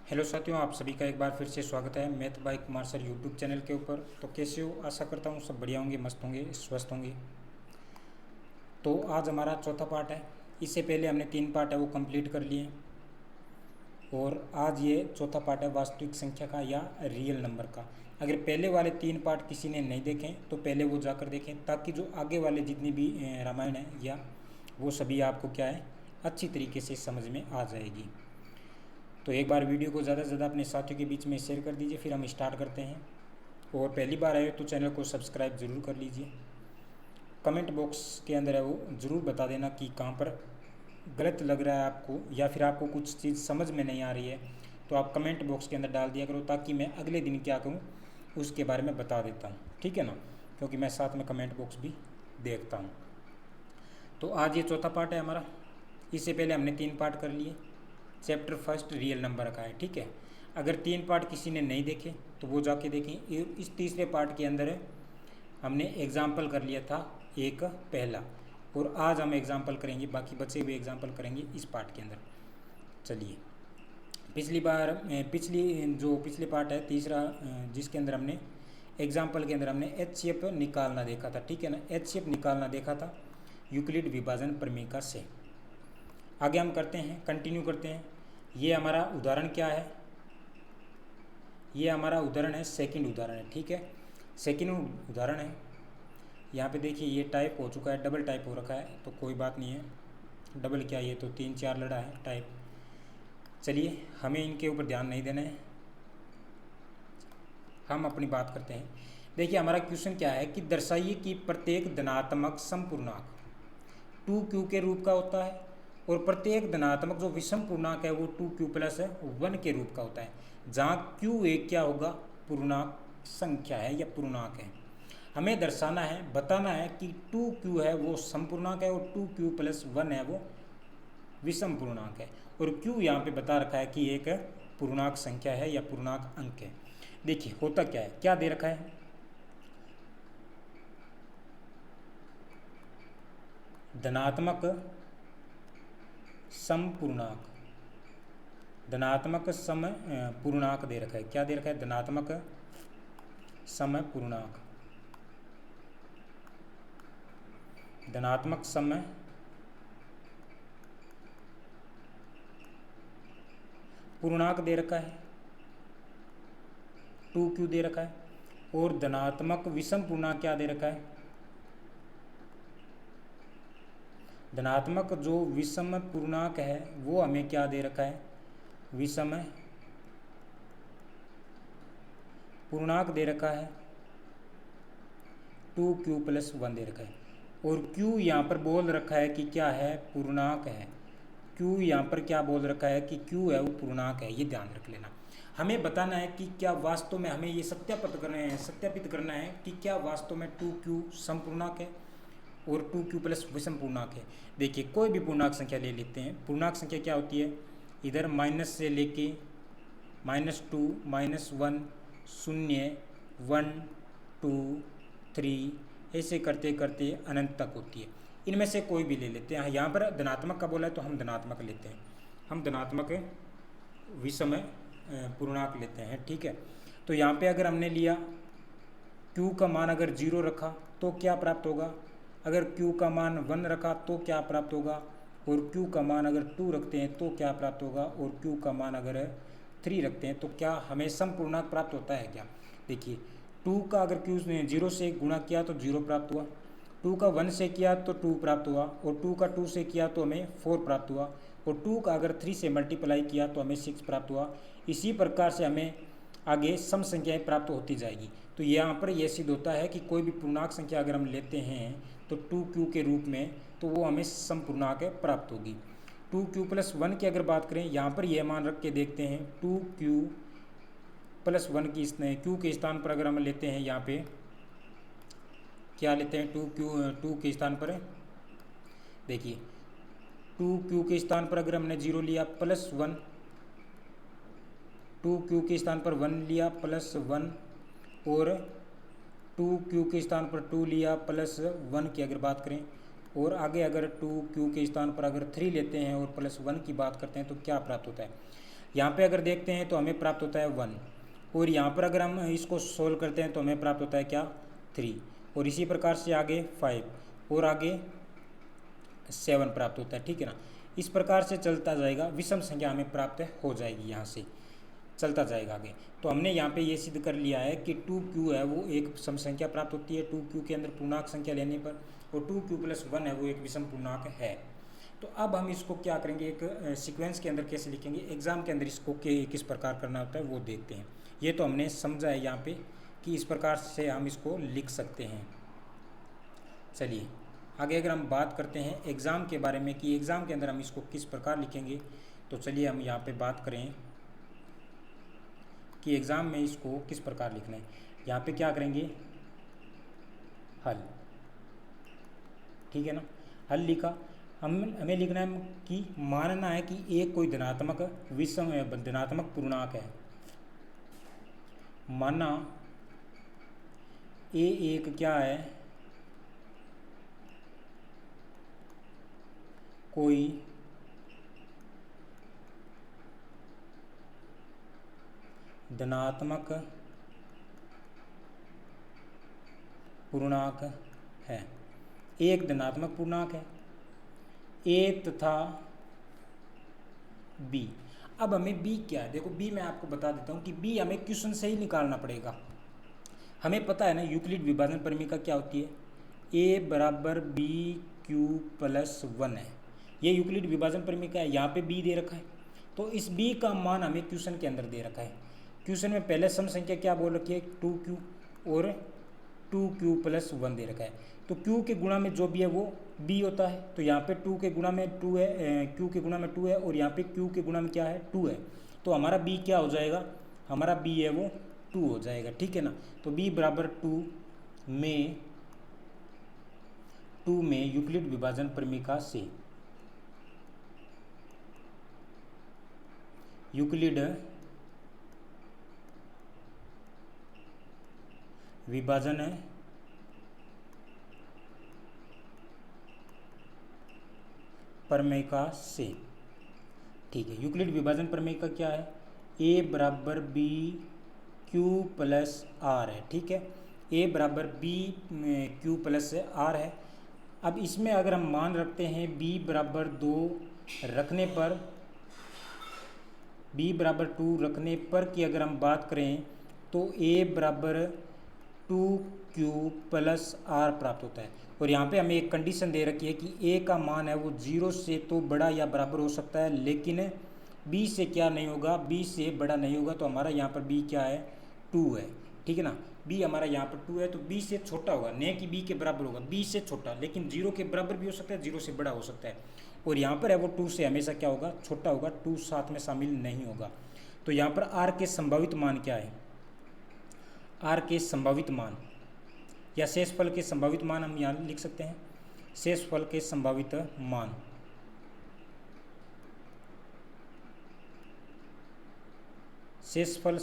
Hello साथियों, आप सभी का एक बार फिर से स्वागत है math bye Kumar sir YouTube channel के ऊपर। तो कैसे हो? आशा करता हूँ सब बढ़िया होंगे, मस्त होंगे, स्वस्थ होंगे। तो आज हमारा चौथा पार्ट है। इससे पहले हमने 3 पार्ट है वो कंप्लीट कर लिए और आज ये चौथा पार्ट है वास्तविक संख्या का या रियल नंबर का। अगर पहले वाले 3 पार्ट किसी ने नहीं देखे तो पहले वो जाकर देखें, ताकि जो आगे वाले जितनी भी रामायण है या वो सभी आपको क्या है अच्छी तरीके से समझ में आ जाएगी। तो एक बार वीडियो को ज़्यादा से ज़्यादा अपने साथियों के बीच में शेयर कर दीजिए, फिर हम स्टार्ट करते हैं। और पहली बार आए तो चैनल को सब्सक्राइब ज़रूर कर लीजिए। कमेंट बॉक्स के अंदर है वो ज़रूर बता देना कि कहाँ पर गलत लग रहा है आपको, या फिर आपको कुछ चीज़ समझ में नहीं आ रही है तो आप कमेंट बॉक्स के अंदर डाल दिया करो, ताकि मैं अगले दिन क्या करूँ उसके बारे में बता देता हूँ। ठीक है ना, क्योंकि मैं साथ में कमेंट बॉक्स भी देखता हूँ। तो आज ये चौथा पार्ट है हमारा। इससे पहले हमने 3 पार्ट कर लिए। चैप्टर फर्स्ट रियल नंबर का है। ठीक है, अगर 3 पार्ट किसी ने नहीं देखे तो वो जाके देखें। इस तीसरे पार्ट के अंदर हमने एग्जाम्पल कर लिया था एक पहला, और आज हम एग्जाम्पल करेंगे, बाकी बचे हुए एग्जाम्पल करेंगे इस पार्ट के अंदर। चलिए, पिछले पार्ट है तीसरा, जिसके अंदर हमने एग्जाम्पल के अंदर हमने एचसीएफ निकालना देखा था। ठीक है ना, एचसीएफ निकालना देखा था यूक्लिड विभाजन प्रमेय से। आगे हम करते हैं, कंटिन्यू करते हैं। ये हमारा उदाहरण क्या है? ये हमारा उदाहरण है, सेकंड उदाहरण है। ठीक है, सेकंड उदाहरण है। यहाँ पे देखिए ये टाइप हो चुका है, डबल टाइप हो रखा है, तो कोई बात नहीं है। डबल क्या, ये तो 3-4 लड़ा है टाइप। चलिए, हमें इनके ऊपर ध्यान नहीं देना है, हम अपनी बात करते हैं। देखिए हमारा क्वेश्चन क्या है कि दर्शाइए कि प्रत्येक धनात्मक समपूर्णांक 2q के रूप का होता है और प्रत्येक धनात्मक जो विषम पूर्णांक है वो 2q प्लस 1 के रूप का होता है, जहाँ q एक क्या होगा, पूर्णांक संख्या है या पूर्णांक है। हमें दर्शाना है, बताना है कि 2q है वो समपूर्णांक है और 2q प्लस 1 है वो विषम पूर्णांक है, और q यहाँ पे बता रखा है कि एक पूर्णांक संख्या है या पूर्णांक अंक है। देखिए होता क्या है, क्या दे रखा है, धनात्मक समपूर्णांक, धनात्मक सम पूर्णांक दे रखा है। क्या दे रखा है? धनात्मक सम पूर्णांक, धनात्मक सम पूर्णांक दे रखा है, 2q दे रखा है, और धनात्मक विषम पूर्णांक क्या दे रखा है, धनात्मक जो विषम पूर्णांक है वो हमें क्या दे रखा है, विषम पूर्णांक दे रखा है, 2q प्लस 1 दे रखा है। और q यहाँ पर बोल रखा है कि क्या है, पूर्णांक है। q यहाँ पर क्या बोल रखा है कि q है वो पूर्णांक है, ये ध्यान रख लेना। हमें बताना है कि क्या वास्तव में, हमें ये सत्यापित करना है कि क्या वास्तव में 2q समपूर्णांक है और 2q प्लस विषम पूर्णांक है। देखिए कोई भी पूर्णांक संख्या ले लेते हैं। पूर्णांक संख्या क्या होती है, इधर माइनस से लेके -2, -1, 0, 1, 2, 3, ऐसे करते करते अनंत तक होती है। इनमें से कोई भी ले लेते हैं। यहाँ पर धनात्मक का बोला है तो हम धनात्मक लेते हैं, हम धनात्मक विषम पूर्णांक लेते हैं। ठीक है, तो यहाँ पे अगर हमने लिया q का मान अगर 0 रखा तो क्या प्राप्त होगा, अगर q का मान 1 रखा तो क्या प्राप्त होगा, और q का मान अगर 2 रखते हैं तो क्या प्राप्त होगा, और q का मान अगर 3 रखते हैं तो क्या हमें समपूर्णांक प्राप्त होता है क्या। देखिए 2 का अगर q ने 0 से गुणा किया तो 0 प्राप्त हुआ, 2 का 1 से किया तो 2 प्राप्त हुआ, और 2 का 2 से किया तो हमें 4 प्राप्त हुआ, और 2 का अगर 3 से मल्टीप्लाई किया तो हमें 6 प्राप्त हुआ। इसी प्रकार से हमें आगे सम संख्याएँ प्राप्त होती जाएगी। तो यहाँ पर यह सिद्ध होता है कि कोई भी पूर्णांक संख्या अगर हम लेते हैं तो 2q के रूप में, तो वो हमें समपूर्णांक प्राप्त होगी। 2q प्लस 1 की अगर बात करें, यहाँ पर यह मान रख के देखते हैं 2q प्लस 1 की q के स्थान पर अगर हम लेते हैं, यहाँ पे क्या लेते हैं, 2 के स्थान पर देखिए 2q के स्थान पर अगर हमने 0 लिया प्लस 1, 2q के स्थान पर 1 लिया प्लस 1, और 2q के स्थान पर 2 लिया प्लस 1 की अगर बात करें, और आगे अगर 2q के स्थान पर अगर 3 लेते हैं और प्लस 1 की बात करते हैं तो क्या प्राप्त होता है। यहाँ पे अगर देखते हैं तो हमें प्राप्त होता है 1, और यहाँ पर अगर हम इसको सोल्व करते हैं तो हमें प्राप्त होता है क्या 3, और इसी प्रकार से आगे 5 और आगे 7 प्राप्त होता है। ठीक है ना, इस प्रकार से चलता जाएगा, विषम संख्या हमें प्राप्त हो जाएगी, यहाँ से चलता जाएगा आगे। तो हमने यहाँ पे ये सिद्ध कर लिया है कि 2q है वो एक सम संख्या प्राप्त होती है 2q के अंदर पूर्णांक संख्या लेने पर, और 2q + 1 है वो एक विषम पूर्णांक है। तो अब हम इसको क्या करेंगे, एक सीक्वेंस के अंदर कैसे लिखेंगे, एग्जाम के अंदर इसको किस प्रकार करना होता है वो देखते हैं। ये तो हमने समझा है यहाँ पे कि इस प्रकार से हम इसको लिख सकते हैं। चलिए आगे अगर हम बात करते हैं एग्ज़ाम के बारे में कि एग्ज़ाम के अंदर हम इसको किस प्रकार लिखेंगे, तो चलिए हम यहाँ पे बात करें कि एग्ज़ाम में इसको किस प्रकार लिखना है। यहाँ पे क्या करेंगे, हल, ठीक है ना, हल लिखा। हमें लिखना है कि मानना है कि एक कोई धनात्मक विषम धनात्मक पूर्णांक है। माना ए एक क्या है, कोई धनात्मक पूर्णांक है, एक धनात्मक पूर्णांक है ए तथा बी। अब हमें बी क्या है, देखो बी मैं आपको बता देता हूँ कि बी हमें क्वेश्चन से ही निकालना पड़ेगा। हमें पता है ना यूक्लिड विभाजन परिमिका क्या होती है, ए बराबर बी क्यू प्लस 1 है, ये यूक्लिड विभाजन परिमिका है। यहाँ पे बी दे रखा है, तो इस बी का मान हमें क्वेश्चन के अंदर दे रखा है। क्वेश्चन में पहले सम संख्या क्या बोल रखी है 2q और 2q + 1 दे रखा है। तो q के गुणा में जो भी है वो b होता है, तो यहाँ पे 2 के गुणा में 2 है, q के गुणा में 2 है, और यहाँ पे q के गुणा में क्या है 2 है। तो हमारा b क्या हो जाएगा, हमारा b है वो 2 हो जाएगा। ठीक है ना, तो b बराबर 2 में यूक्लिड विभाजन परिमिका से यूक्लिड विभाजन परिमिका से, ठीक है, यूक्लिड विभाजन परिमिका क्या है, a बराबर बी क्यू प्लस आर है। ठीक है, a बराबर बी क्यू प्लस आर है। अब इसमें अगर हम मान रखते हैं b बराबर 2 रखने पर, b बराबर 2 रखने पर की अगर हम बात करें तो a बराबर 2q + r प्राप्त होता है। और यहाँ पे हमें एक कंडीशन दे रखी है कि a का मान है वो 0 से तो बड़ा या बराबर हो सकता है, लेकिन b से क्या नहीं होगा, b से बड़ा नहीं होगा। तो हमारा यहाँ पर b क्या है 2 है। ठीक है ना, b हमारा यहाँ पर 2 है, तो b से छोटा होगा, न कि b के बराबर होगा, b से छोटा, लेकिन 0 के बराबर भी हो सकता है, 0 से बड़ा हो सकता है। और यहाँ पर है वो 2 से हमेशा क्या होगा, छोटा होगा, 2 साथ में शामिल नहीं होगा। तो यहाँ पर r के संभावित मान क्या है, r के संभावित मान या शेषफल के संभावित मान हम यहाँ लिख सकते हैं। शेषफल के संभावित मान, शेषफल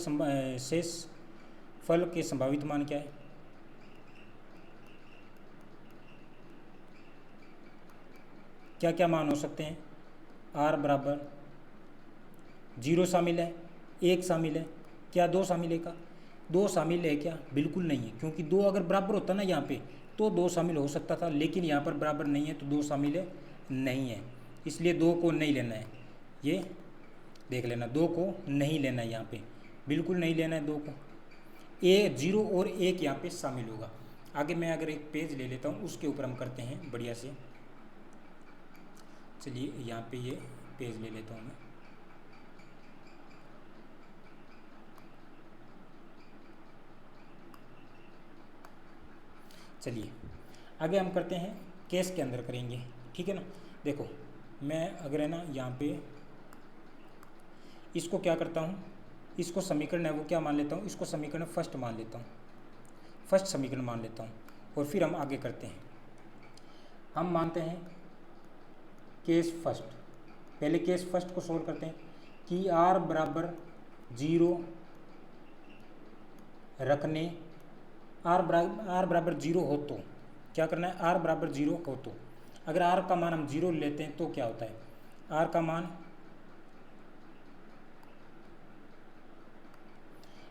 के संभावित मान क्या है, क्या क्या मान हो सकते हैं, r बराबर 0 शामिल है, 1 शामिल है, क्या 2 शामिल है, का 2 शामिल है क्या, बिल्कुल नहीं है, क्योंकि 2 अगर बराबर होता ना यहाँ पे तो 2 शामिल हो सकता था, लेकिन यहाँ पर बराबर नहीं है तो 2 शामिल नहीं है, इसलिए 2 को नहीं लेना है। ये देख लेना, 2 को नहीं लेना है, यहाँ पे बिल्कुल नहीं लेना है 2 को। 0 और 1 यहाँ पे शामिल होगा। आगे मैं अगर एक पेज ले लेता हूँ उसके ऊपर हम करते हैं बढ़िया से। चलिए यहाँ पे ये पेज ले लेता हूँ मैं। चलिए आगे हम करते हैं केस के अंदर करेंगे। ठीक है ना, देखो मैं अगर है ना यहाँ पे इसको क्या करता हूँ, इसको समीकरण है वो क्या मान लेता हूँ, इसको समीकरण फर्स्ट मान लेता हूँ, फर्स्ट समीकरण मान लेता हूँ, और फिर हम आगे करते हैं। हम मानते हैं केस फर्स्ट, पहले केस फर्स्ट को सोल्व करते हैं कि r बराबर 0 रखने, r बराबर 0 हो तो क्या करना है, r बराबर 0 हो तो अगर r का मान हम 0 लेते हैं तो क्या होता है, r का मान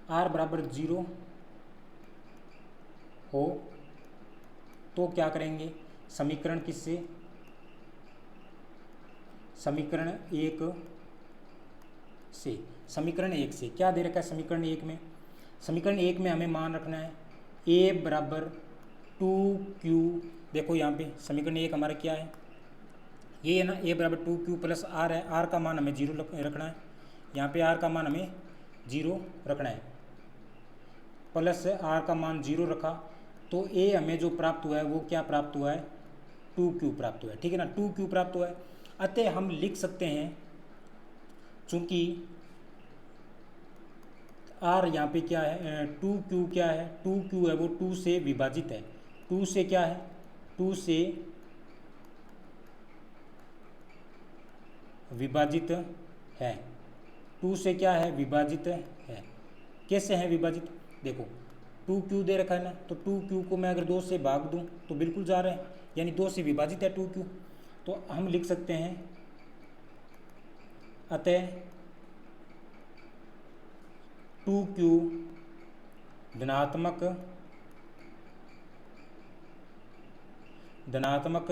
आर बराबर 0 हो तो क्या करेंगे, समीकरण किससे, समीकरण 1 से, समीकरण 1 से क्या दे रखा है समीकरण 1 में, समीकरण 1 में हमें मान रखना है a बराबर 2q। देखो यहाँ पे समीकरण 1 हमारा क्या है, ये है ना, a बराबर 2q प्लस r है, r का मान हमें 0 रखना है, यहाँ पे r का मान हमें 0 रखना है, प्लस r का मान 0 रखा तो a हमें जो प्राप्त हुआ है वो क्या प्राप्त हुआ है, 2q प्राप्त हुआ है, ठीक है ना, 2q प्राप्त हुआ है। अतः हम लिख सकते हैं, चूंकि r यहाँ पे क्या है, 2q क्या है, 2q है वो 2 से विभाजित है, 2 से क्या है, 2 से विभाजित है, 2 से क्या है, विभाजित है। कैसे है विभाजित, देखो 2q दे रखा है ना, तो 2q को मैं अगर 2 से भाग दूं तो बिल्कुल जा रहा है, यानी 2 से विभाजित है 2q। तो हम लिख सकते हैं अतः 2q धनात्मक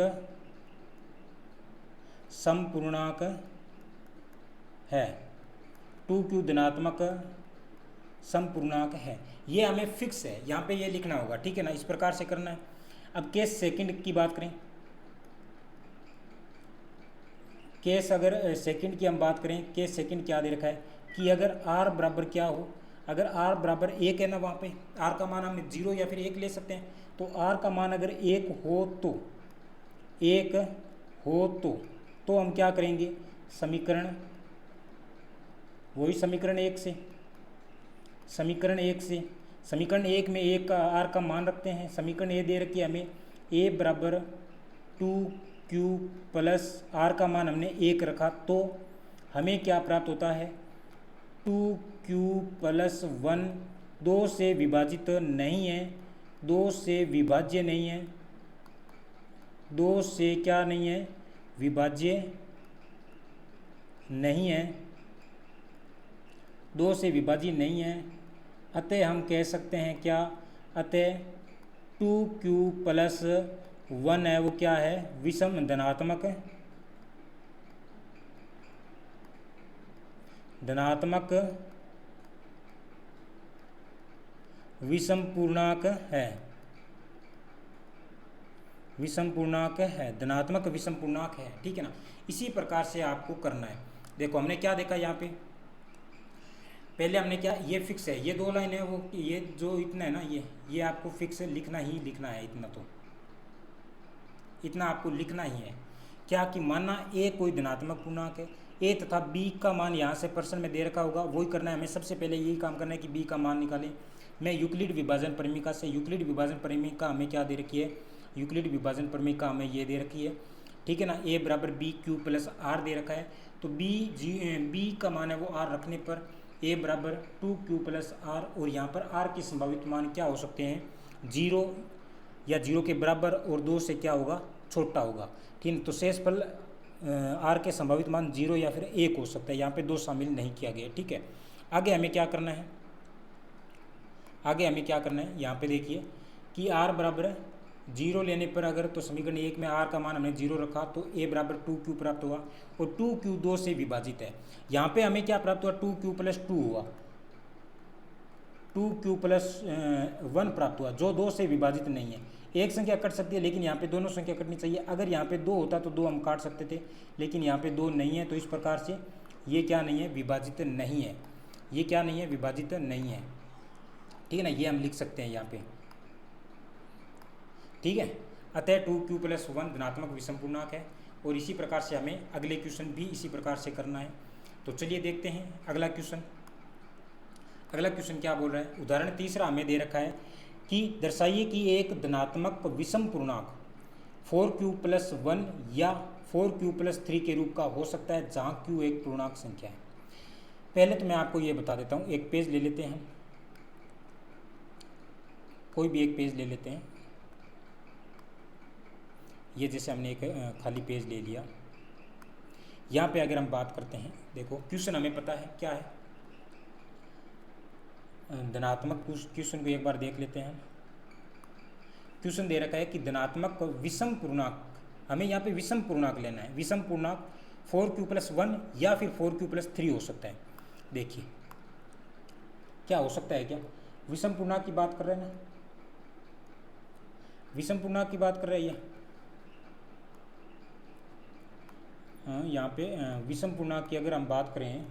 समपूर्णांक है, 2q धनात्मक समपूर्णांक है। ये हमें फिक्स है, यहाँ पे ये लिखना होगा, ठीक है ना, इस प्रकार से करना है। अब केस सेकंड की बात करें, केस अगर सेकंड की हम बात करें, केस सेकंड क्या दे रखा है कि अगर r बराबर क्या हो, अगर r बराबर 1 है ना, वहाँ पे r का मान हम 0 या फिर 1 ले सकते हैं, तो r का मान अगर 1 हो तो हम क्या करेंगे, समीकरण वही समीकरण 1 से, समीकरण 1 में 1 का r का मान रखते हैं, समीकरण ये दे रखी है हमें a बराबर 2q प्लस r का मान हमने 1 रखा, तो हमें क्या प्राप्त होता है, 2q प्लस 1 2 से विभाजित नहीं है, 2 से विभाज्य नहीं है, 2 से क्या नहीं है, विभाज्य नहीं है, 2 से विभाज्य नहीं है। अतः हम कह सकते हैं क्या, अतः 2q प्लस 1 है वो क्या है, विषम धनात्मक विषम पूर्णांक है, धनात्मक विषम पूर्णांक है, ठीक है ना। इसी प्रकार से आपको करना है। देखो हमने क्या देखा यहाँ पे, पहले हमने क्या, ये फिक्स है, ये 2 लाइन है, वो ये जो इतना है ना, ये आपको फिक्स लिखना ही लिखना है, इतना आपको लिखना ही है क्या, कि माना a कोई धनात्मक पूर्णांक है, a तथा b का मान यहाँ से प्रश्न में दे रखा होगा, वही करना है हमें। सबसे पहले यही काम करना है कि b का मान निकालें। मैं यूक्लिड विभाजन परिमिका से, यूक्लिड विभाजन परिमिका हमें क्या दे रखी है, यूक्लिड विभाजन परिमिका हमें ये दे रखी है, ठीक है ना, a बराबर बी क्यू प्लस आर दे रखा है, तो b का मान है वो r रखने पर a बराबर 2q प्लस आर, और यहाँ पर r के संभावित मान क्या हो सकते हैं, 0 या 0 के बराबर और 2 से क्या होगा, छोटा होगा, ठीक है। तो शेषफल r के संभावित मान 0 या फिर 1 हो सकता है, यहाँ पे 2 शामिल नहीं किया गया, ठीक है। आगे हमें क्या करना है, यहाँ पे देखिए कि r बराबर 0 लेने पर अगर, तो समीकरण 1 में r का मान हमने 0 रखा, तो a बराबर 2q प्राप्त हुआ, और 2q 2 से विभाजित है। यहाँ पे हमें क्या प्राप्त हुआ, 2q प्लस 2 हुआ, 2q प्लस 1 प्राप्त हुआ, जो 2 से विभाजित नहीं है। एक संख्या कट सकती है, लेकिन यहाँ पे दोनों संख्या कटनी चाहिए। अगर यहाँ पे 2 होता तो 2 हम काट सकते थे, लेकिन यहाँ पे 2 नहीं है, तो इस प्रकार से ये क्या नहीं है, विभाजित नहीं है, ये क्या नहीं है, विभाजित नहीं है, ठीक है ना, ये हम लिख सकते हैं यहाँ पे, ठीक है। अतः 2q प्लस 1 धनात्मक विषम पूर्णांक है, और इसी प्रकार से हमें अगले क्वेश्चन भी इसी प्रकार से करना है। तो चलिए देखते हैं अगला क्वेश्चन। अगला क्वेश्चन क्या बोल रहा है, उदाहरण तीसरा हमें दे रखा है कि दर्शाइए कि एक धनात्मक विषम पूर्णांक 4q प्लस 1 या 4q प्लस 3 के रूप का हो सकता है, जहाँ q एक पूर्णांक संख्या है। पहले तो मैं आपको ये बता देता हूँ, एक पेज ले लेते हैं, कोई भी एक पेज ले लेते हैं, ये जैसे हमने एक खाली पेज ले लिया। यहाँ पे अगर हम बात करते हैं, देखो क्वेश्चन हमें पता है क्या है, धनात्मक क्वेश्चन को एक बार देख लेते हैं। क्वेश्चन दे रखा है कि धनात्मक विषम पूर्णांक, हमें यहाँ पे विषम पूर्णांक लेना है। विषम पूर्णांक 4q+1 या फिर 4q+3 हो सकता है। देखिए क्या हो सकता है, क्या विषम पूर्णांक की बात कर रहे हैं ना, विषम पूर्णांक की बात कर रहे हैं ये। यहाँ पे विषम पूर्णांक की अगर हम बात करें,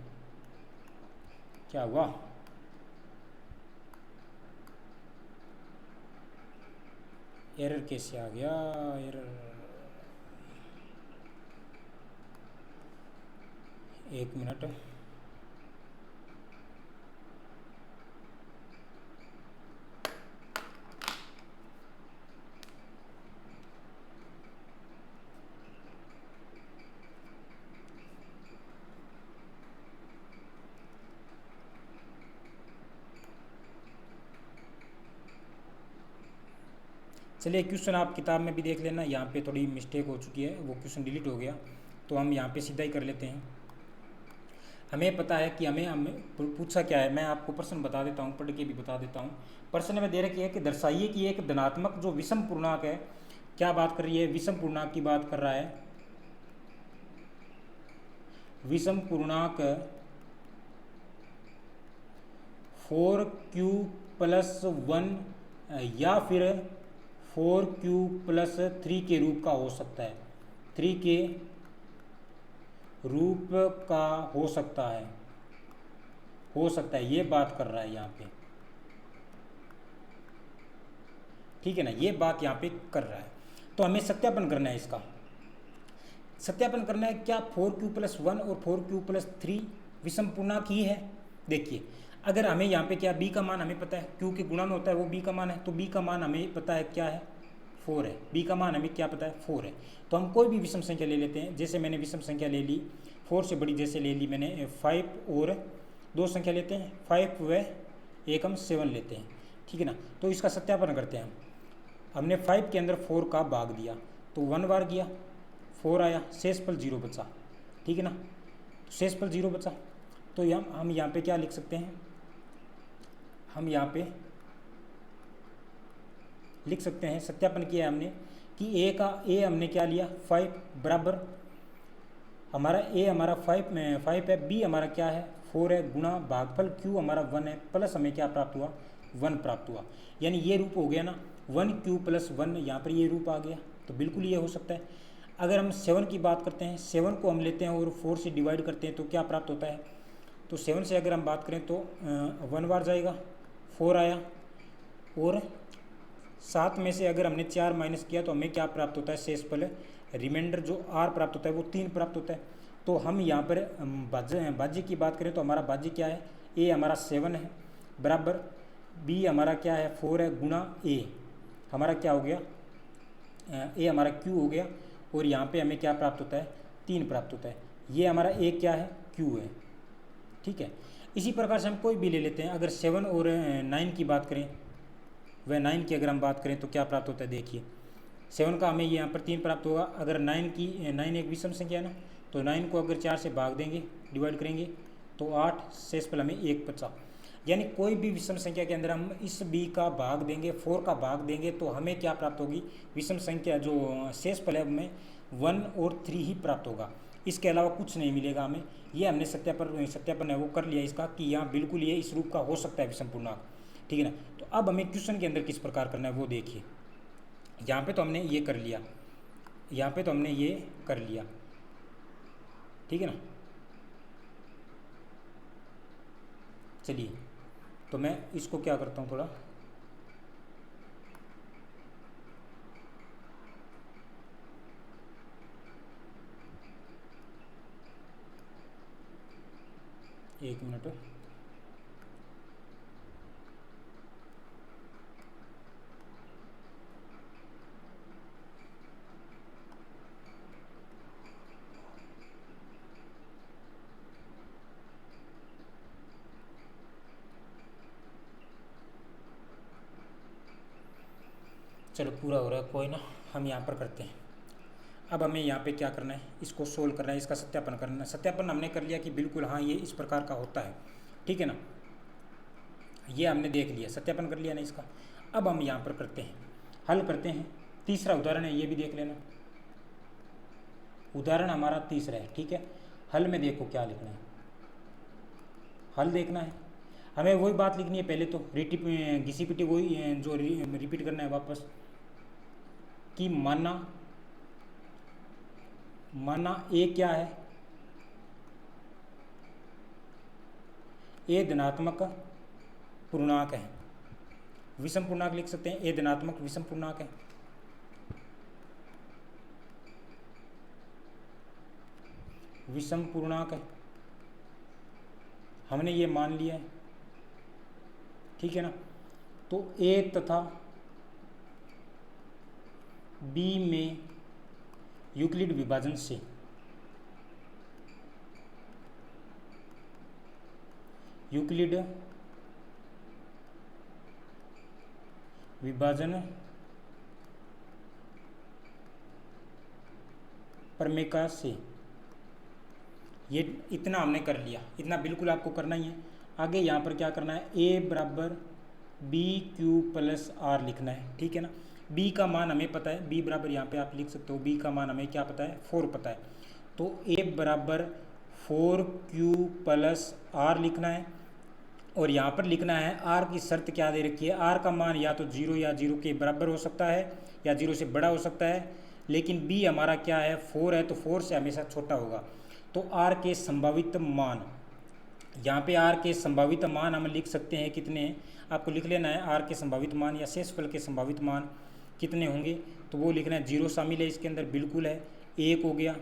क्या हुआ, एरर कैसे आ गया, एरर, एक मिनट। चलिए क्वेश्चन आप किताब में भी देख लेना, यहाँ पे थोड़ी मिस्टेक हो चुकी है, वो क्वेश्चन डिलीट हो गया, तो हम यहाँ पे सीधा ही कर लेते हैं। हमें पता है कि हमें पूछा क्या है, मैं आपको प्रश्न बता देता हूँ, पढ़ के भी बता देता हूँ। प्रश्न में दे रखी है कि दर्शाइए कि एक धनात्मक जो विषम पूर्णांक है, क्या बात कर रही है, विषम पूर्णांक की बात कर रहा है। विषम पूर्णांक 4q+1 या फिर 4q+3 के रूप का हो सकता है, 3 के रूप का हो सकता है, ये बात कर रहा है यहाँ पे, ठीक है ना, ये बात यहाँ पे कर रहा है। तो हमें सत्यापन करना है, इसका सत्यापन करना है, क्या 4q+1 और 4q+3 विषम पूर्णांक ही है। देखिए अगर हमें यहाँ पे क्या b का मान हमें पता है, q के गुणा में होता है वो b का मान है, तो b का मान हमें पता है क्या है, 4 है। b का मान हमें क्या पता है, 4 है। तो हम कोई भी विषम संख्या ले लेते हैं, जैसे मैंने विषम संख्या ले ली 4 से बड़ी, जैसे ले ली मैंने 5 और 2 संख्या लेते हैं, 5 व 1 हम 7 लेते हैं, ठीक है ना। तो इसका सत्यापन करते हैं हम। हमने 5 के अंदर 4 का भाग दिया तो 1 बार गया, 4 आया, शेषफल 0 बचा, ठीक है ना, तो शेषफल 0 बचा। तो हम यहाँ पे क्या लिख सकते हैं, हम यहाँ पे लिख सकते हैं, सत्यापन किया हमने कि ए हमने क्या लिया 5 बराबर हमारा ए हमारा 5 है, बी हमारा क्या है 4 है, गुणा भागफल क्यू हमारा 1 है, प्लस हमें क्या प्राप्त हुआ 1 प्राप्त हुआ। यानी ये रूप हो गया ना 1q+1, यहाँ पर ये रूप आ गया, तो बिल्कुल ये हो सकता है। अगर हम 7 की बात करते हैं, 7 को हम लेते हैं और 4 से डिवाइड करते हैं तो क्या प्राप्त होता है, तो 7 से अगर हम बात करें तो 1 बार जाएगा, 4 आया, और 7 में से अगर हमने 4 माइनस किया तो हमें क्या प्राप्त होता है, शेषफल रिमाइंडर जो r प्राप्त होता है वो 3 प्राप्त होता है। तो हम यहाँ पर भाज्य की बात करें तो हमारा भाज्य क्या है, a हमारा 7 है बराबर b हमारा क्या है 4 है, गुणा a हमारा क्या हो गया, a हमारा q हो गया, और यहाँ पे हमें क्या प्राप्त होता है 3 प्राप्त होता है। ये हमारा a क्या है q है, ठीक है। इसी प्रकार से हम कोई भी ले लेते हैं, अगर 7 और 9 की बात करें, वह 9 की अगर हम बात करें तो क्या प्राप्त होता है, देखिए 7 का हमें यहाँ पर 3 प्राप्त होगा। अगर 9 एक विषम संख्या है ना, तो 9 को अगर 4 से भाग देंगे, डिवाइड करेंगे तो 8, शेषफल हमें 1 बचा। यानी कोई भी विषम संख्या के अंदर हम इस b का भाग देंगे, 4 का भाग देंगे, तो हमें क्या प्राप्त होगी, विषम संख्या जो शेषफल है हमें 1 और 3 ही प्राप्त होगा, इसके अलावा कुछ नहीं मिलेगा हमें। ये हमने सत्यापन है वो कर लिया इसका, कि यहाँ बिल्कुल ये इस रूप का हो सकता है विषम पूर्णांक, ठीक है ना। तो अब हमें क्वेश्चन के अंदर किस प्रकार करना है वो देखिए। यहाँ पे तो हमने ये कर लिया, यहाँ पे तो हमने ये कर लिया, ठीक है ना। चलिए तो मैं इसको क्या करता हूँ, थोड़ा एक मिनट, चलो पूरा हो रहा है, कोई ना, हम यहाँ पर करते हैं। अब हमें यहाँ पे क्या करना है, इसको सोल्व करना है, इसका सत्यापन करना है। सत्यापन हमने कर लिया कि बिल्कुल हाँ ये इस प्रकार का होता है, ठीक है ना। ये हमने देख लिया, सत्यापन कर लिया ना इसका। अब हम यहाँ पर करते हैं, हल करते हैं। तीसरा उदाहरण है, ये भी देख लेना। उदाहरण हमारा तीसरा है, ठीक है। हल में देखो क्या लिखना है, हल देखना है हमें। वही बात लिखनी है पहले तो, घिसी पिटी वही जो रिपीट करना है वापस, कि माना ए क्या है, ए धनात्मक पूर्णांक है। विषम पूर्णांक लिख सकते हैं, ए धनात्मक विषम पूर्णांक है। विषम पूर्णांक है, हमने ये मान लिया है, ठीक है ना। तो ए तथा बी में यूक्लिड विभाजन से यूक्लिड विभाजन प्रमेय से, ये इतना हमने कर लिया, इतना बिल्कुल आपको करना ही है। आगे यहाँ पर क्या करना है, a बराबर बी क्यू प्लस आर लिखना है, ठीक है ना। b का मान हमें पता है, b बराबर यहाँ पे आप लिख सकते हो, b का मान हमें क्या पता है, 4 पता है। तो a बराबर 4q प्लस आर लिखना है। और यहाँ पर लिखना है r की शर्त क्या दे रखी है, r का मान या तो 0 या 0 के बराबर हो सकता है या 0 से बड़ा हो सकता है। लेकिन b हमारा क्या है, 4 है, तो 4 से हमेशा छोटा होगा। तो r के संभावित मान, यहाँ पे r के संभावित मान हम लिख सकते हैं कितने, आपको लिख लेना है r के संभावित मान या शेषफल के संभावित मान कितने होंगे। तो वो लिखना है, 0 शामिल है इसके अंदर, बिल्कुल है, 1 हो गया,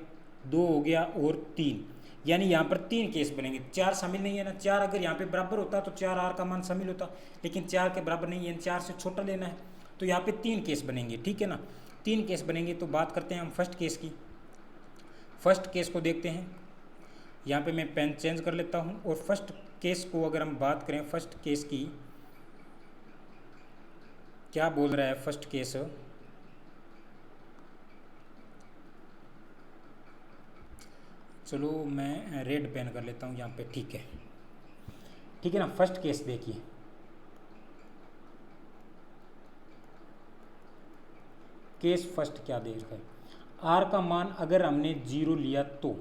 2 हो गया और 3, यानी यहाँ पर 3 केस बनेंगे। 4 शामिल नहीं है ना, 4 अगर यहाँ पे बराबर होता तो 4 r का मान शामिल होता, लेकिन 4 के बराबर नहीं है, 4 से छोटा लेना है। तो यहाँ पे 3 केस बनेंगे, ठीक है ना, 3 केस बनेंगे। तो बात करते हैं हम फर्स्ट केस की। फर्स्ट केस को देखते हैं, यहाँ पे मैं पेन चेंज कर लेता हूँ। और फर्स्ट केस को अगर हम बात करें, फर्स्ट केस की क्या बोल रहा है फर्स्ट केस, चलो मैं रेड पेन कर लेता हूँ यहाँ पे, ठीक है, ठीक है ना। फर्स्ट केस देखिए, केस फर्स्ट क्या दे रखा है, आर का मान अगर हमने 0 लिया तो,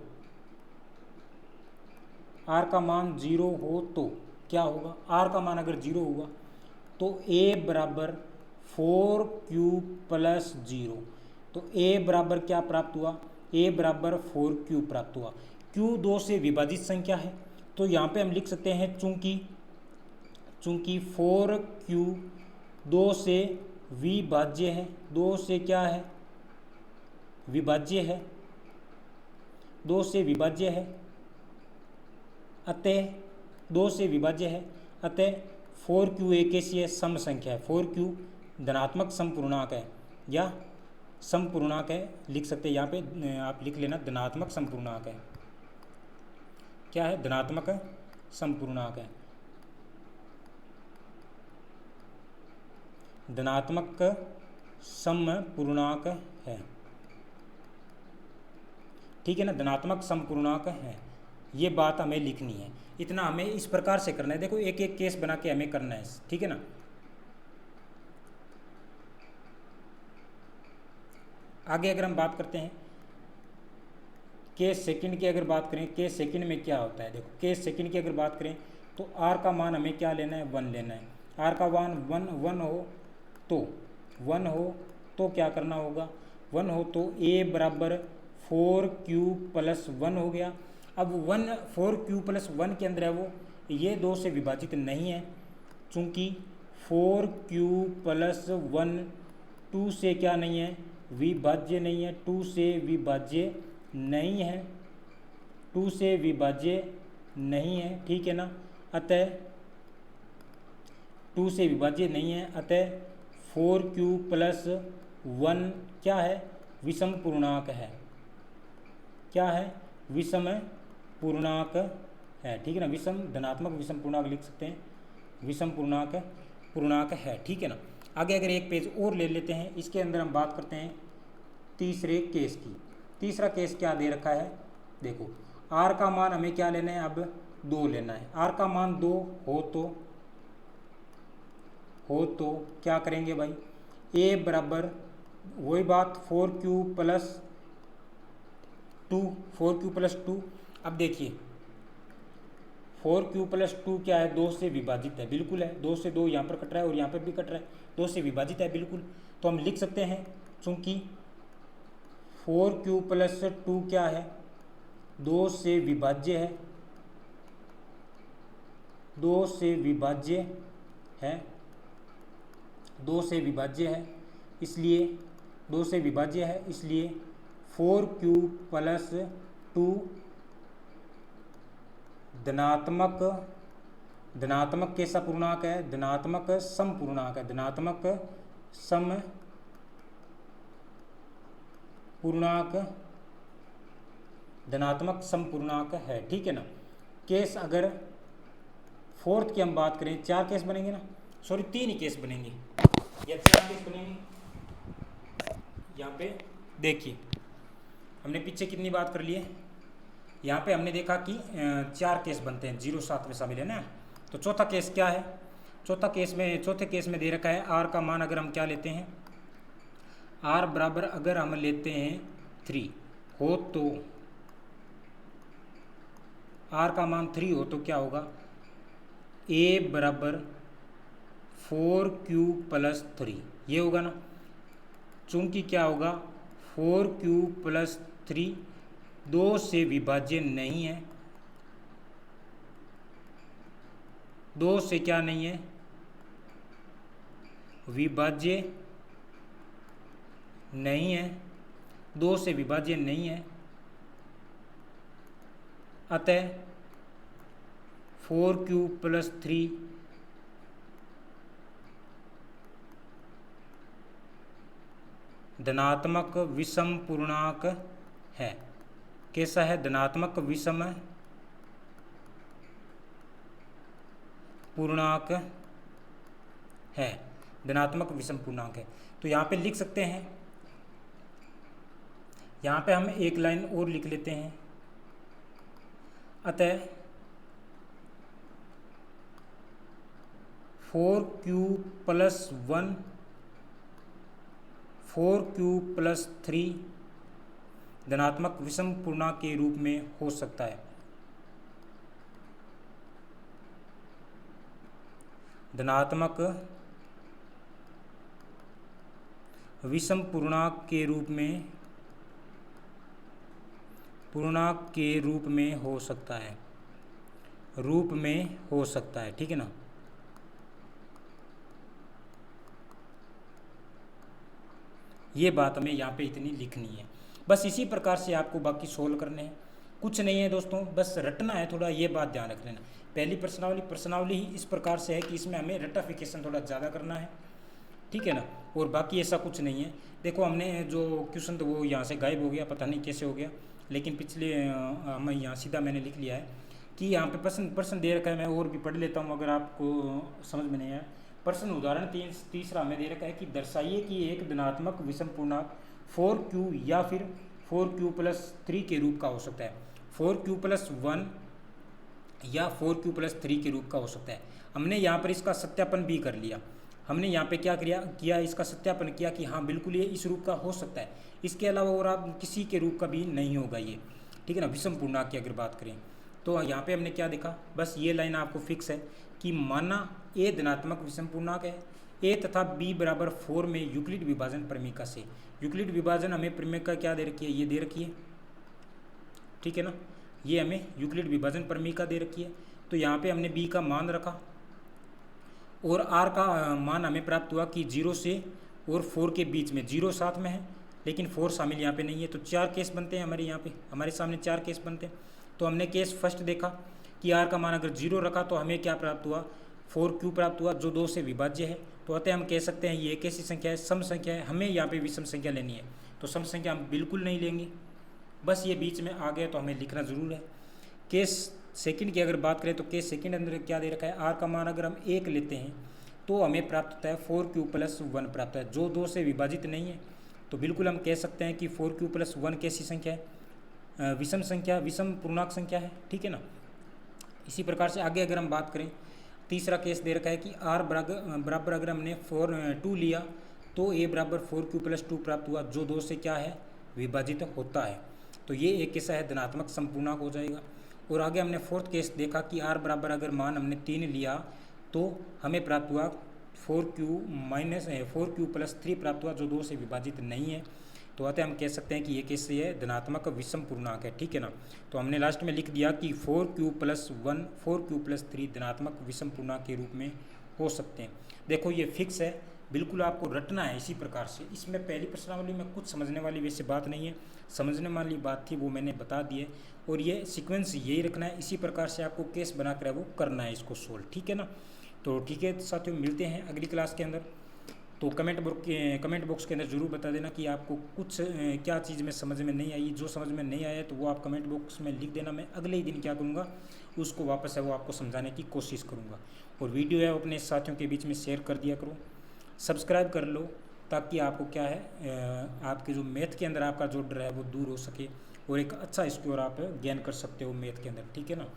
आर का मान 0 हो तो क्या होगा, आर का मान अगर 0 होगा तो a बराबर 4q प्लस 0। तो a बराबर क्या प्राप्त हुआ, a बराबर 4q प्राप्त हुआ। q 2 से विभाजित संख्या है, तो यहाँ पे हम लिख सकते हैं चूंकि 4q 2 से विभाज्य है, 2 से क्या है, विभाज्य है, 2 से विभाज्य है, अतः 2 से विभाज्य है, अतः 4q एक ऐसी है सम संख्या है, 4q धनात्मक समपूर्णांक है या समपूर्णांक है, लिख सकते हैं यहाँ पे आप लिख लेना धनात्मक समपूर्णांक है। क्या है, धनात्मक समपूर्णांक है, धनात्मक समपूर्णांक है, ठीक है ना, धनात्मक समपूर्णांक है। ये बात हमें लिखनी है, इतना हमें इस प्रकार से करना है। देखो एक एक केस बना के हमें करना है, ठीक है ना। आगे अगर हम बात करते हैं केस सेकंड की, अगर बात करें केस सेकंड में क्या होता है, देखो केस सेकंड की अगर बात करें तो r का मान हमें क्या लेना है, 1 लेना है। r का मान 1 हो तो क्या करना होगा, 1 हो तो a बराबर 4q प्लस 1 हो गया। अब 4q प्लस 1 के अंदर है वो, ये 2 से विभाजित नहीं है, चूँकि 4q प्लस 1 2 से क्या नहीं है, विभाज्य नहीं है, 2 से विभाज्य नहीं है, 2 से विभाज्य नहीं है, ठीक है ना। अतः 2 से विभाज्य नहीं है, अतः 4q प्लस 1 क्या है, विषम पूर्णांक है। क्या है, विषम पूर्णांक है, ठीक है ना। विषम धनात्मक विषम पूर्णांक लिख सकते हैं, विषम पूर्णांक है, ठीक है ना। आगे अगर एक पेज और ले लेते हैं, इसके अंदर हम बात करते हैं तीसरे केस की। तीसरा केस क्या दे रखा है, देखो r का मान हमें क्या लेना है, अब 2 लेना है। r का मान 2 हो तो हो तो क्या करेंगे भाई, ए बराबर वही बात 4q प्लस 2, 4q प्लस 2। अब देखिए 4q प्लस 2 क्या है, 2 से विभाजित है, बिल्कुल है, 2 से 2 यहाँ पर कट रहा है और यहाँ पर भी कट रहा है, 2 से विभाजित है बिल्कुल। तो हम लिख सकते हैं चूंकि 4q प्लस 2 क्या है, 2 से विभाज्य है, 2 से विभाज्य है, 2 से विभाज्य है, इसलिए 2 से विभाज्य है, इसलिए 4q प्लस 2 धनात्मक, धनात्मक कैसा पूर्णांक है, धनात्मक सम पूर्णांक है, धनात्मक सम पूर्णांक, धनात्मक सम पूर्णांक है, ठीक है ना। केस अगर फोर्थ की हम बात करें, 4 केस बनेंगे ना, सॉरी 3 ही केस बनेंगे या 4 केस बनेंगे। यहाँ पे देखिए हमने पीछे कितनी बात कर ली है, यहाँ पे हमने देखा कि 4 केस बनते हैं, 0 7 में शामिल है ना। तो चौथा केस क्या है, चौथे केस में दे रखा है आर का मान अगर हम क्या लेते हैं, आर बराबर अगर हम लेते हैं 3 हो तो, आर का मान 3 हो तो क्या होगा, ए बराबर 4q प्लस 3, ये होगा ना। चूंकि क्या होगा 4q प्लस 3 2 से विभाज्य नहीं है, 2 से क्या नहीं है, विभाज्य नहीं है, 2 से विभाज्य नहीं है, अतः 4q प्लस 3 धनात्मक विषम पूर्णांक है। कैसा है, धनात्मक विषम पूर्णांक है, धनात्मक विषम पूर्णांक है। तो यहाँ पे लिख सकते हैं, यहाँ पे हम एक लाइन और लिख लेते हैं, अतः 4q प्लस 1 4q प्लस 3 धनात्मक विषम पूर्णांक के रूप में हो सकता है, धनात्मक विषम पूर्णांक के रूप में हो सकता है, रूप में हो सकता है, ठीक है ना। ये बात हमें यहाँ पे इतनी लिखनी है, बस इसी प्रकार से आपको बाकी सोल्व करने हैं, कुछ नहीं है दोस्तों, बस रटना है थोड़ा, ये बात ध्यान रख लेना। पहली प्रश्नावली ही इस प्रकार से है कि इसमें हमें रटाफिकेशन थोड़ा ज़्यादा करना है, ठीक है ना, और बाकी ऐसा कुछ नहीं है। देखो हमने जो क्वेश्चन तो वो यहाँ से गायब हो गया, पता नहीं कैसे हो गया, लेकिन पिछले मैं यहाँ सीधा मैंने लिख लिया है कि यहाँ पे प्रश्न दे रखा है, मैं और भी पढ़ लेता हूँ अगर आपको समझ में नहीं आया। प्रश्न उदाहरण तीसरा में दे रखा है कि दर्शाइए कि एक धनात्मक विषम पूर्णांक 4q या फिर 4q प्लस 3 के रूप का हो सकता है, 4q प्लस 1 या 4q प्लस 3 के रूप का हो सकता है। हमने यहाँ पर इसका सत्यापन भी कर लिया, हमने यहाँ पे क्या किया इसका सत्यापन किया कि हाँ बिल्कुल ये इस रूप का हो सकता है, इसके अलावा और आप किसी के रूप का भी नहीं होगा ये, ठीक है ना। विषम पूर्णांक की अगर बात करें तो यहाँ पे हमने क्या देखा, बस ये लाइन आपको फिक्स है कि माना ए धनात्मक विषम पूर्णांक है, ए तथा बी बराबर 4 में यूक्लिड विभाजन प्रमेयिका से, यूक्लिड विभाजन हमें प्रमेयिका क्या दे रखी है, ये दे रखी है, ठीक है ना, ये हमें यूक्लिड विभाजन प्रमेयिका दे रखी है। तो यहाँ पे हमने बी का मान रखा और आर का मान हमें प्राप्त हुआ कि 0 से और 4 के बीच में, 0 साथ में है लेकिन 4 शामिल यहाँ पे नहीं है, तो 4 केस बनते हैं हमारे यहाँ पे, हमारे सामने 4 केस बनते हैं। तो हमने केस फर्स्ट देखा कि आर का मान अगर 0 रखा तो हमें क्या प्राप्त हुआ, 4q प्राप्त हुआ जो 2 से विभाज्य है। तो अतः हम कह सकते हैं ये एक ऐसी संख्या है, सम संख्या है, हमें यहाँ पे विषम संख्या लेनी है, तो सम संख्या हम बिल्कुल नहीं लेंगे, बस ये बीच में आ गया तो हमें लिखना ज़रूर है। केस सेकंड की अगर बात करें तो केस सेकंड अंदर क्या दे रखा है, आर का मान अगर हम 1 लेते हैं तो हमें प्राप्त होता है 4q प्लस 1 प्राप्त है, जो 2 से विभाजित नहीं है। तो बिल्कुल हम कह सकते हैं कि 4q प्लस 1 कैसी संख्या है, विषम संख्या, विषम पूर्णांक संख्या है, ठीक है ना। इसी प्रकार से आगे अगर हम बात करें, तीसरा केस दे रखा है कि आर बराबर अगर हमने 2 लिया तो ए बराबर 4q प्लस 2 प्राप्त हुआ, जो 2 से क्या है विभाजित होता है। तो ये एक कैसा है धनात्मक संपूर्णांक हो जाएगा। और आगे हमने फोर्थ केस देखा कि आर बराबर अगर मान हमने 3 लिया तो हमें प्राप्त हुआ 4q प्लस 3 प्राप्त हुआ, जो 2 से विभाजित नहीं है। तो अतः हम कह सकते हैं कि ये कैसे है धनात्मक विषम पूर्णांक है, ठीक है ना। तो हमने लास्ट में लिख दिया कि 4q प्लस 1 4q प्लस 3 धनात्मक विषम पूर्णांक के रूप में हो सकते हैं। देखो ये फिक्स है, बिल्कुल आपको रटना है इसी प्रकार से। इसमें पहली प्रश्नावली में कुछ समझने वाली वैसे बात नहीं है, समझने वाली बात थी वो मैंने बता दी है। और ये सीक्वेंस यही रखना है, इसी प्रकार से आपको केस बनाकर वो करना है इसको सोल्व, ठीक है ना। तो ठीक है साथियों, मिलते हैं अगली क्लास के अंदर। तो कमेंट बॉक्स के अंदर ज़रूर बता देना कि आपको कुछ क्या चीज़ में समझ में नहीं आई। जो समझ में नहीं आया तो वो आप कमेंट बॉक्स में लिख देना। मैं अगले ही दिन क्या करूँगा उसको वापस है वो आपको समझाने की कोशिश करूँगा। और वीडियो है अपने साथियों के बीच में शेयर कर दिया करो, सब्सक्राइब कर लो, ताकि आपको क्या है आपके जो मैथ के अंदर आपका जो डर है वो दूर हो सके और एक अच्छा स्कोर आप गेन कर सकते हो मैथ के अंदर, ठीक है ना।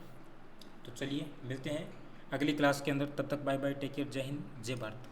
तो चलिए मिलते हैं अगली क्लास के अंदर, तब तक बाय बाय, टेक केयर, जय हिंद जय भारत।